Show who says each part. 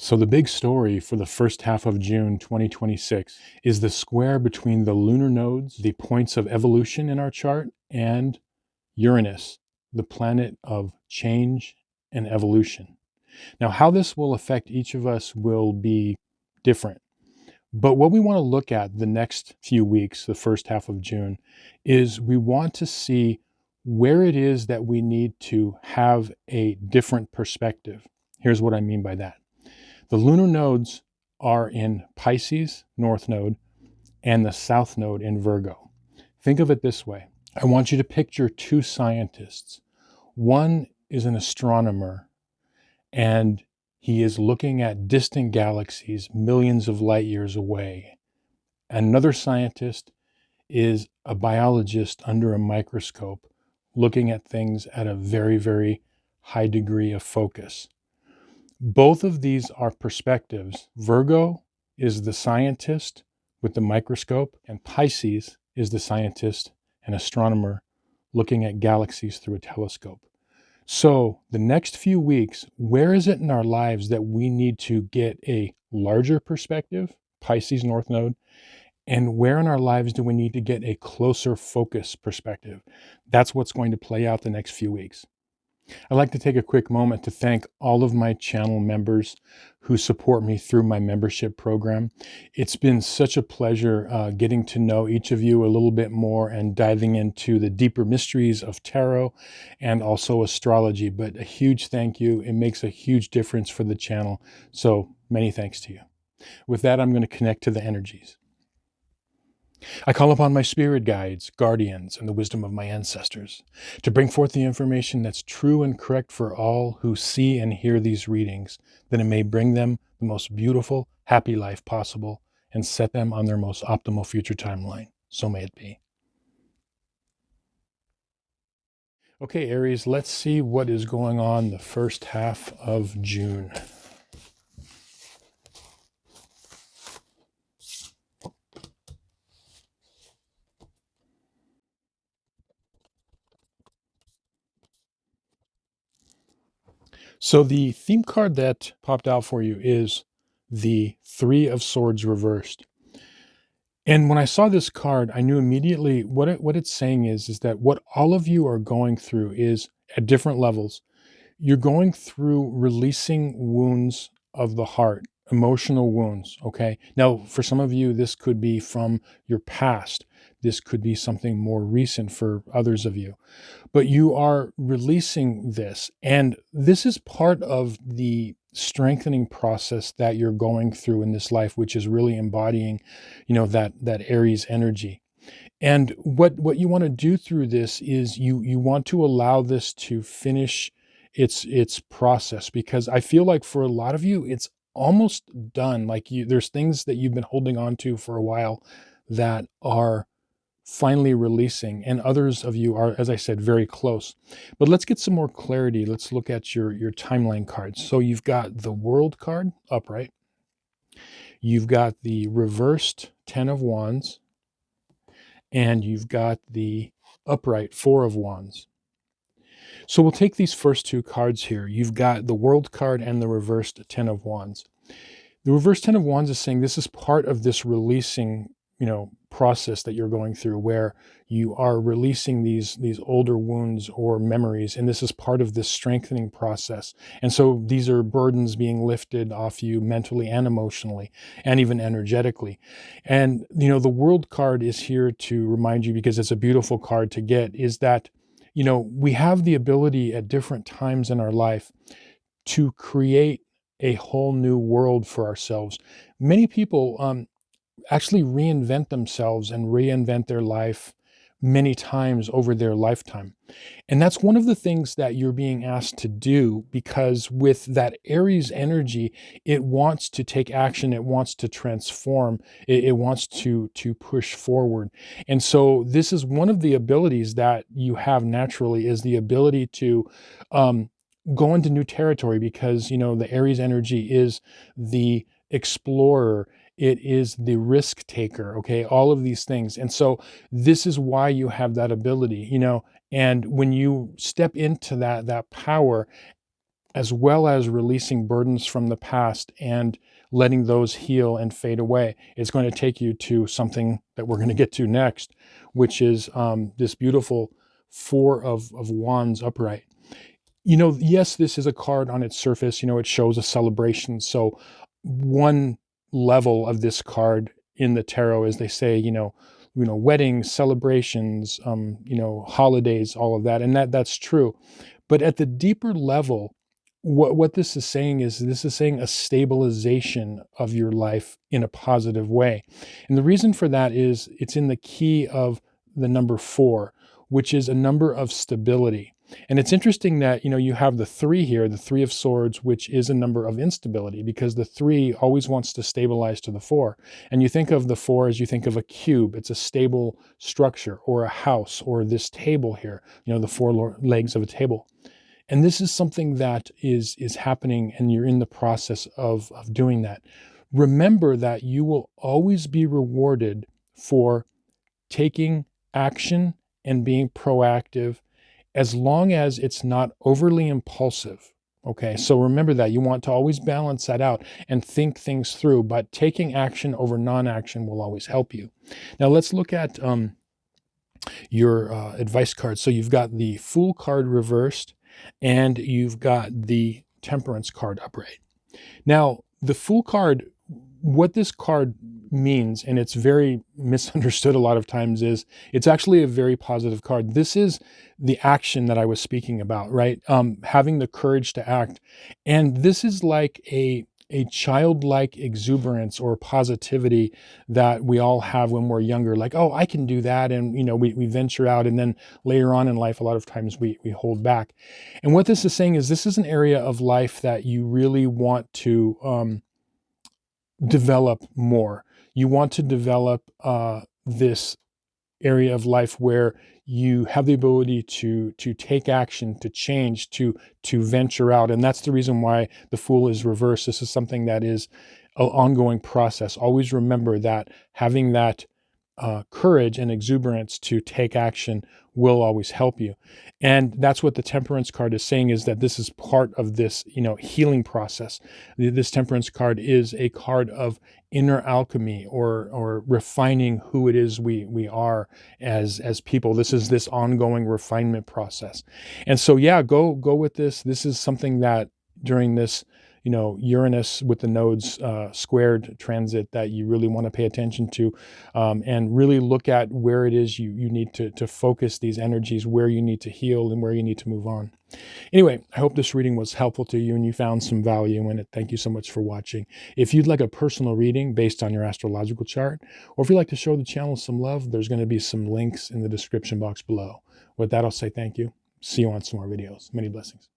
Speaker 1: So, the big story for the first half of June 2026 is the square between the lunar nodes, the points of evolution in our chart, and Uranus, the planet of change and evolution. Now, how this will affect each of us will be different. But what we want to look at the next few weeks, the first half of June, is we want to see where it is that we need to have a different perspective. Here's what I mean by that. The lunar nodes are in Pisces, North Node, and the South Node in Virgo. Think of it this way. I want you to picture two scientists. One is an astronomer, and he is looking at distant galaxies millions of light years away. Another scientist is a biologist under a microscope, looking at things at a very, very high degree of focus. Both of these are perspectives. Virgo is the scientist with the microscope, and Pisces is the scientist and astronomer looking at galaxies through a telescope. So, the next few weeks, where is it in our lives that we need to get a larger perspective, Pisces North Node, and where in our lives do we need to get a closer focus perspective? That's what's going to play out the next few weeks. I'd like to take a quick moment to thank all of my channel members who support me through my membership program. It's been such a pleasure getting to know each of you a little bit more and diving into the deeper mysteries of tarot and also astrology. But a huge thank you. It makes a huge difference for the channel. So many thanks to you. With that, I'm going to connect to the energies. I call upon my spirit guides, guardians, and the wisdom of my ancestors to bring forth the information that's true and correct for all who see and hear these readings, that it may bring them the most beautiful, happy life possible and set them on their most optimal future timeline. So may it be. Okay, Aries, let's see what is going on the first half of June. So the theme card that popped out for you is the Three of Swords reversed. And when I saw this card, I knew immediately what it's saying is that what all of you are going through is at different levels. You're going through releasing wounds of the heart, emotional wounds. Okay. Now, for some of you, this could be from your past. This could be something more recent for others of you, but you are releasing this. And this is part of the strengthening process that you're going through in this life, which is really embodying, that Aries energy. And what you want to do through this is you want to allow this to finish its process, because I feel like for a lot of you it's almost done. Like there's things that you've been holding on to for a while that are finally releasing, and others of you are, as I said, very close. But let's get some more clarity. Let's look at your timeline cards. So you've got the World card upright. You've got the reversed Ten of Wands, and you've got the upright Four of Wands. So we'll take these first two cards here. You've got the World card and the reversed Ten of Wands. The reversed Ten of Wands is saying this is part of this releasing, process that you're going through, where you are releasing these older wounds or memories, and this is part of this strengthening process. And so these are burdens being lifted off you mentally and emotionally and even energetically. And the World card is here to remind you, because it's a beautiful card to get, is that we have the ability at different times in our life to create a whole new world for ourselves. Many people actually reinvent themselves and reinvent their life many times over their lifetime. And that's one of the things that you're being asked to do, because with that Aries energy, it wants to take action, it wants to transform, it wants to push forward. And so this is one of the abilities that you have naturally, is the ability to go into new territory, because the Aries energy is the explorer, it is the risk taker, okay, all of these things. And so this is why you have that ability, and when you step into that power, as well as releasing burdens from the past and letting those heal and fade away. It's going to take you to something that we're going to get to next, which is this beautiful Four of Wands upright. Yes, this is a card on its surface. It shows a celebration. So one level of this card in the tarot is they say, weddings, celebrations, holidays, all of that. And that's true. But at the deeper level, what this is saying is this is saying a stabilization of your life in a positive way. And the reason for that is it's in the key of the number 4, which is a number of stability. And it's interesting that, you have the 3 here, the 3 of Swords, which is a number of instability because the 3 always wants to stabilize to the 4. And you think of the 4 as you think of a cube. It's a stable structure, or a house, or this table here, the 4 legs of a table. And this is something that is happening, and you're in the process of doing that. Remember that you will always be rewarded for taking action and being proactive, as long as it's not overly impulsive. Okay, so remember that. You want to always balance that out and think things through, but taking action over non-action will always help you. Now let's look at your advice card. So you've got the Fool card reversed, and you've got the Temperance card upright. Now, the Fool card, what this card means, and it's very misunderstood a lot of times, is it's actually a very positive card. This is the action that I was speaking about, right? Having the courage to act. And this is like a childlike exuberance or positivity that we all have when we're younger, like, oh, I can do that. And, we venture out, and then later on in life, a lot of times we hold back. And what this is saying is this is an area of life that you really want to develop more. You want to develop this area of life where you have the ability to take action, to change, to venture out. And that's the reason why the Fool is reversed. This is something that is an ongoing process. Always remember that having that courage and exuberance to take action will always help you. And that's what the Temperance card is saying, is that this is part of this, healing process. This Temperance card is a card of inner alchemy, or refining who it is we are as people. This is this ongoing refinement process. And so, yeah, go with this. This is something that during this, Uranus with the nodes squared transit, that you really want to pay attention to, and really look at where it is you need to focus these energies, where you need to heal and where you need to move on. Anyway, I hope this reading was helpful to you and you found some value in it. Thank you so much for watching. If you'd like a personal reading based on your astrological chart, or if you'd like to show the channel some love, there's going to be some links in the description box below. With that, I'll say thank you. See you on some more videos. Many blessings.